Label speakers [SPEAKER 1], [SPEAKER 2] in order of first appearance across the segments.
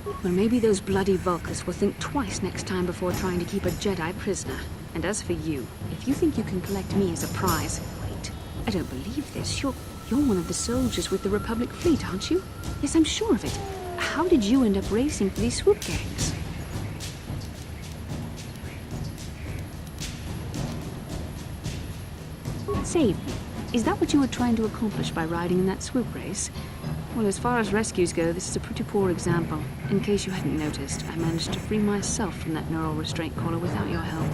[SPEAKER 1] Well, maybe those bloody Vulkars will think twice next time before trying to keep a Jedi prisoner. And as for you, if you think you can collect me as a prize... Wait, I don't believe this. You're one of the soldiers with the Republic fleet, aren't you? Yes, I'm sure of it. How did you end up racing for these swoop gangs? Save me. Is that what you were trying to accomplish by riding in that swoop race? Well, as far as rescues go, this is a pretty poor example. In case you hadn't noticed, I managed to free myself from that neural restraint collar without your help.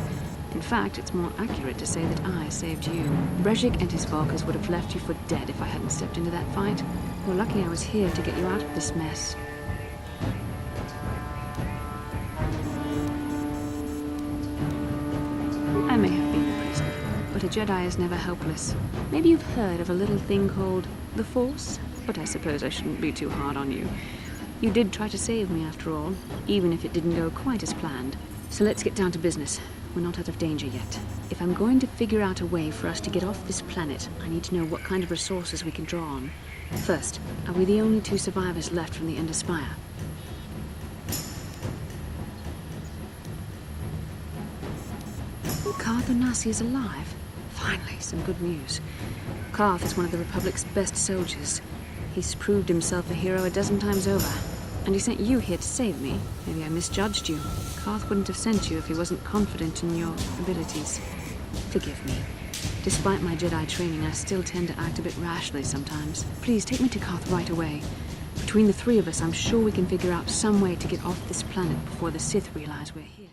[SPEAKER 1] In fact, it's more accurate to say that I saved you. Brejik and his Vulkars would have left you for dead if I hadn't stepped into that fight. You're lucky I was here to get you out of this mess. I may have been a prisoner, but a Jedi is never helpless. Maybe you've heard of a little thing called the Force? But I suppose I shouldn't be too hard on you. You did try to save me after all, even if it didn't go quite as planned. So let's get down to business. We're not out of danger yet. If I'm going to figure out a way for us to get off this planet, I need to know what kind of resources we can draw on. First, are we the only two survivors left from the Ender Spire? Carth Onasi is alive. Finally, some good news. Carth is one of the Republic's best soldiers. He's proved himself a hero a dozen times over. And he sent you here to save me. Maybe I misjudged you. Carth wouldn't have sent you if he wasn't confident in your abilities. Forgive me. Despite my Jedi training, I still tend to act a bit rashly sometimes. Please, take me to Carth right away. Between the three of us, I'm sure we can figure out some way to get off this planet before the Sith realize we're here.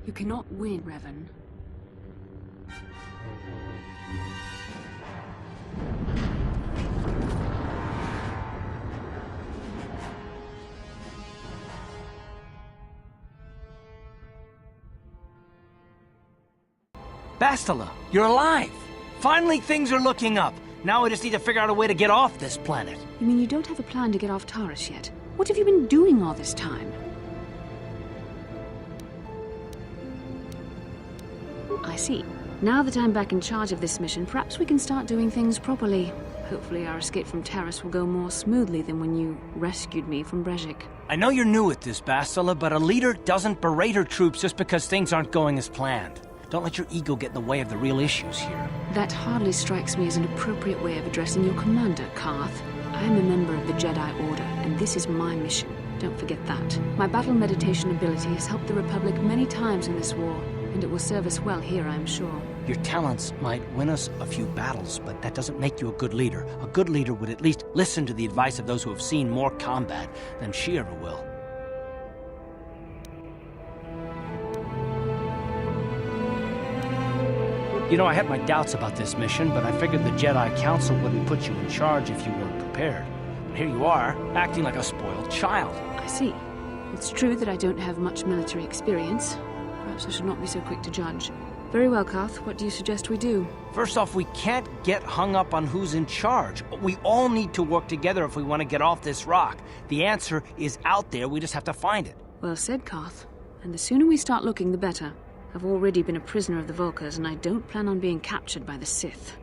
[SPEAKER 1] You cannot win, Revan.
[SPEAKER 2] Bastila, you're alive! Finally, things are looking up. Now I just need to figure out a way to get off this planet.
[SPEAKER 1] You mean you don't have a plan to get off Taris yet? What have you been doing all this time? I see. Now that I'm back in charge of this mission, perhaps we can start doing things properly. Hopefully our escape from Taris will go more smoothly than when you rescued me from Brejik.
[SPEAKER 2] I know you're new at this, Bastila, but a leader doesn't berate her troops just because things aren't going as planned. Don't let your ego get in the way of the real issues here.
[SPEAKER 1] That hardly strikes me as an appropriate way of addressing your commander, Carth. I am a member of the Jedi Order, and this is my mission. Don't forget that. My battle meditation ability has helped the Republic many times in this war, and it will serve us well here, I'm sure.
[SPEAKER 2] Your talents might win us a few battles, but that doesn't make you a good leader. A good leader would at least listen to the advice of those who have seen more combat than she ever will. You know, I had my doubts about this mission, but I figured the Jedi Council wouldn't put you in charge if you weren't prepared. But here you are, acting like a spoiled child.
[SPEAKER 1] I see. It's true that I don't have much military experience. Perhaps I should not be so quick to judge. Very well, Carth. What do you suggest we do?
[SPEAKER 2] First off, we can't get hung up on who's in charge. We all need to work together if we want to get off this rock. The answer is out there. We just have to find it.
[SPEAKER 1] Well said, Carth. And the sooner we start looking, the better. I've already been a prisoner of the Vulkars, and I don't plan on being captured by the Sith.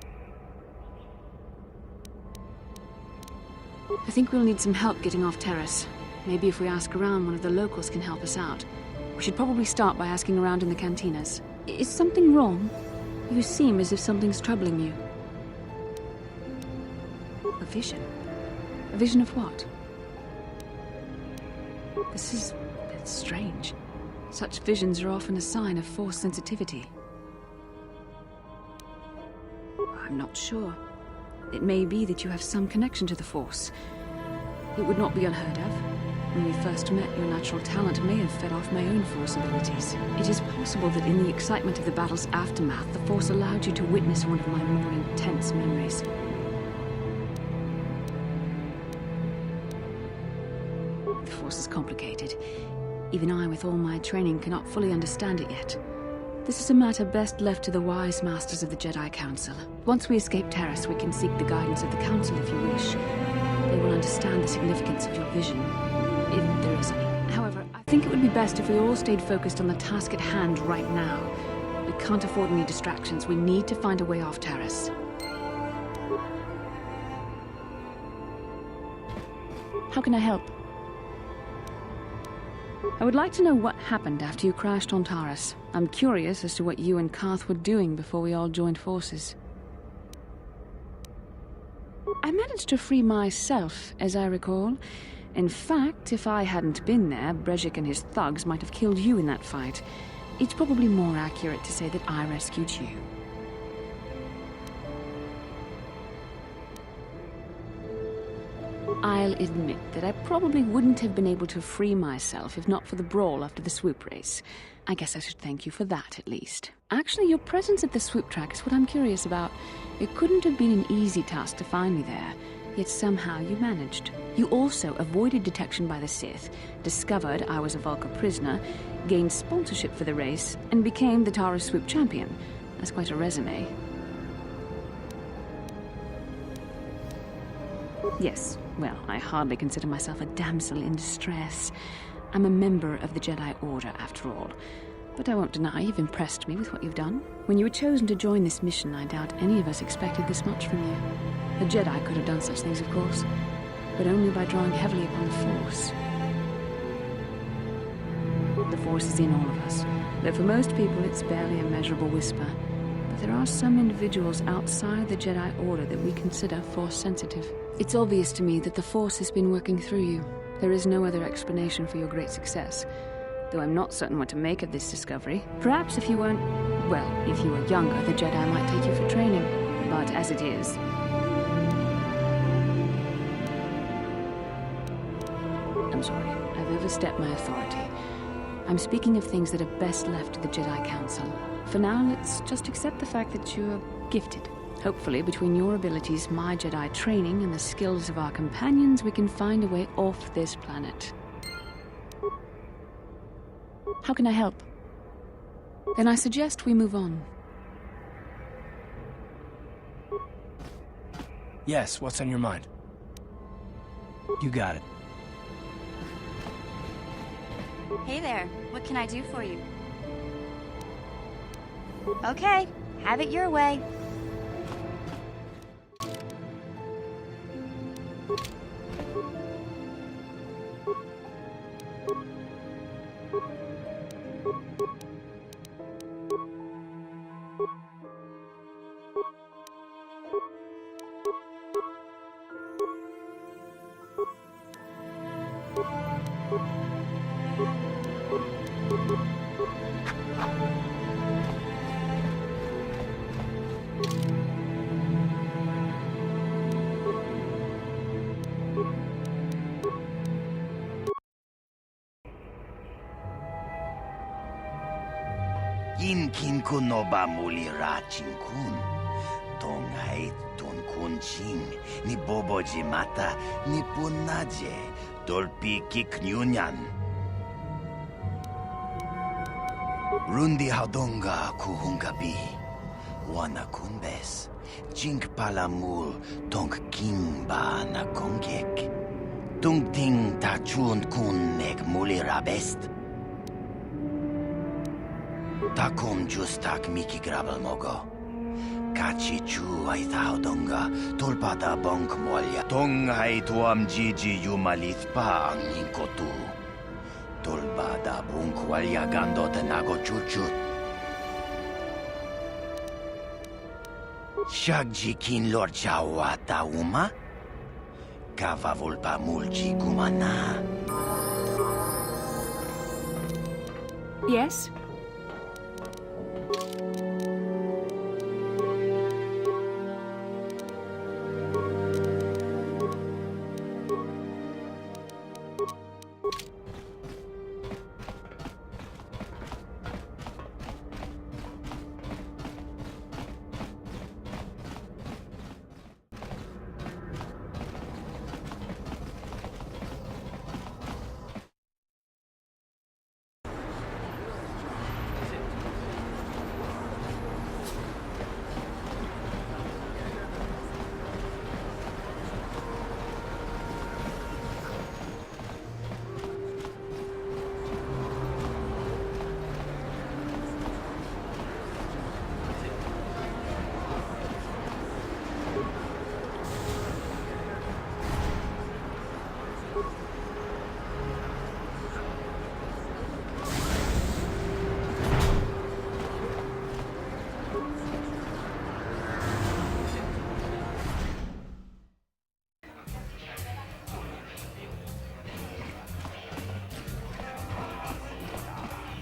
[SPEAKER 1] I think we'll need some help getting off Taris. Maybe if we ask around, one of the locals can help us out. We should probably start by asking around in the cantinas. Is something wrong? You seem as if something's troubling you. A vision? A vision of what? This is a bit strange. Such visions are often a sign of Force sensitivity. I'm not sure. It may be that you have some connection to the Force. It would not be unheard of. When we first met, your natural talent may have fed off my own Force abilities. It is possible that in the excitement of the battle's aftermath, the Force allowed you to witness one of my more intense memories. The Force is complicated. Even I, with all my training, cannot fully understand it yet. This is a matter best left to the wise masters of the Jedi Council. Once we escape Taris, we can seek the guidance of the Council if you wish. they will understand the significance of your vision, if there is any. However, I think it would be best if we all stayed focused on the task at hand right now. We can't afford any distractions. We need to find a way off Taris.
[SPEAKER 3] How can I help?
[SPEAKER 1] I would like to know what happened after you crashed on Taris. I'm curious as to what you and Karth were doing before we all joined forces. I managed to free myself, as I recall. In fact, if I hadn't been there, Brejik and his thugs might have killed you in that fight. It's probably more accurate to say that I rescued you. I'll admit that I probably wouldn't have been able to free myself if not for the brawl after the swoop race. I guess I should thank you for that, at least. Actually, your presence at the swoop track is what I'm curious about. It couldn't have been an easy task to find me there, yet somehow you managed. You also avoided detection by the Sith, discovered I was a Vulca prisoner, gained sponsorship for the race, and became the Taris swoop champion. That's quite a resume. Yes, well, I hardly consider myself a damsel in distress. I'm a member of the Jedi Order, after all. But I won't deny you've impressed me with what you've done. When you were chosen to join this mission, I doubt any of us expected this much from you. The Jedi could have done such things, of course, but only by drawing heavily upon the Force. The Force is in all of us, though for most people it's barely a measurable whisper. But there are some individuals outside the Jedi Order that we consider Force-sensitive. It's obvious to me that the Force has been working through you. There is no other explanation for your great success, though I'm not certain what to make of this discovery. Perhaps if you weren't... well, if you were younger, the Jedi might take you for training. But as it is... I'm sorry, I've overstepped my authority. I'm speaking of things that are best left to the Jedi Council. For now, let's just accept the fact that you're gifted. Hopefully, between your abilities, my Jedi training, and the skills of our companions, we can find a way off this planet.
[SPEAKER 3] How can I help?
[SPEAKER 1] Then I suggest we move on.
[SPEAKER 2] Yes, what's on your mind? You got it.
[SPEAKER 4] Hey there, what can I do for you? Okay, have it your way.
[SPEAKER 5] Kin kun noba muli rachin kun. Tongai tun kun ching. Ni boboji mata ni punaje. Dolpi kiknyunyan. Rundi hadonga kuhungabi. Wana kunbes. Chink palamul tong king ba na kongek. Tung ting tachun kun nek muli rabest. Takum justak miki grabal mogo. Kachi chu ay thaudonga tulpada bonk molya. Tong ay tuam jiji yumalith pa ang inkotu. Tulbada bunk walya gandot nago chuchut. Shagji kin lord jawa tauma. Kava volpa mulji gumana.
[SPEAKER 3] Yes?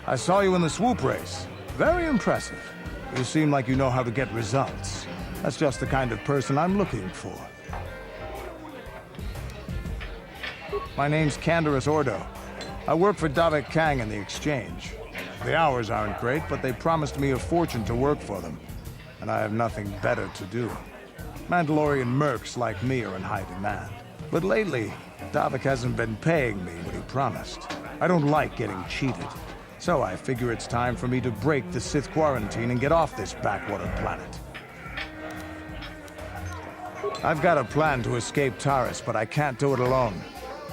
[SPEAKER 6] I saw you in the swoop race. Very impressive. You seem like you know how to get results. That's just the kind of person I'm looking for. My name's Canderous Ordo. I work for Davik Kang in the Exchange. The hours aren't great, but they promised me a fortune to work for them. And I have nothing better to do. Mandalorian mercs like me are in high demand. But lately, Davik hasn't been paying me what he promised. I don't like getting cheated. So I figure it's time for me to break the Sith quarantine and get off this backwater planet. I've got a plan to escape Taris, but I can't do it alone.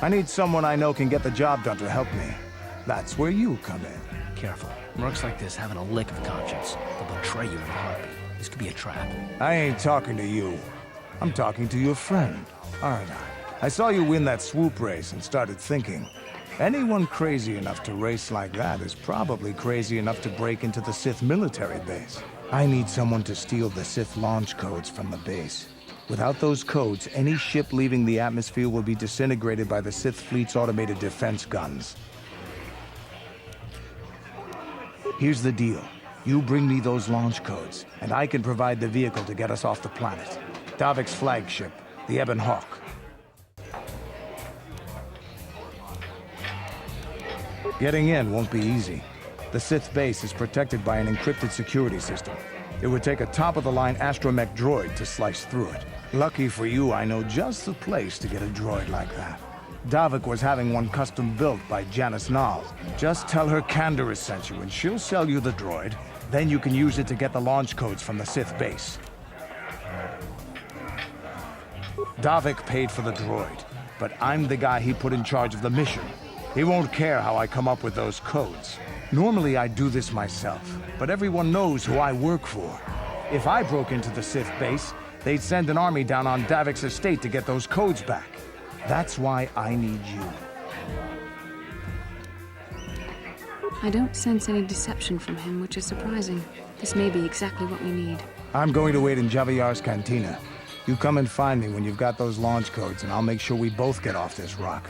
[SPEAKER 6] I need someone I know can get the job done to help me. That's where you come in.
[SPEAKER 2] Careful. Mercs like this haven't a lick of conscience. They'll betray you in a heartbeat. This could be a trap.
[SPEAKER 6] I ain't talking to you. I'm talking to your friend, aren't I? I saw you win that swoop race and started thinking, anyone crazy enough to race like that is probably crazy enough to break into the Sith military base. I need someone to steal the Sith launch codes from the base. Without those codes, any ship leaving the atmosphere will be disintegrated by the Sith fleet's automated defense guns. Here's the deal. You bring me those launch codes, and I can provide the vehicle to get us off the planet. Davik's flagship, the Ebon Hawk. Getting in won't be easy. The Sith base is protected by an encrypted security system. It would take a top-of-the-line astromech droid to slice through it. Lucky for you, I know just the place to get a droid like that. Davik was having one custom built by Janice Nall. Just tell her Canderous sent you and she'll sell you the droid. Then you can use it to get the launch codes from the Sith base. Davik paid for the droid, but I'm the guy he put in charge of the mission. He won't care how I come up with those codes. Normally I'd do this myself, but everyone knows who I work for. If I broke into the Sith base, they'd send an army down on Davik's estate to get those codes back. That's why I need you.
[SPEAKER 1] I don't sense any deception from him, which is surprising. This may be exactly what we need.
[SPEAKER 6] I'm going to wait in Javiar's cantina. You come and find me when you've got those launch codes, and I'll make sure we both get off this rock.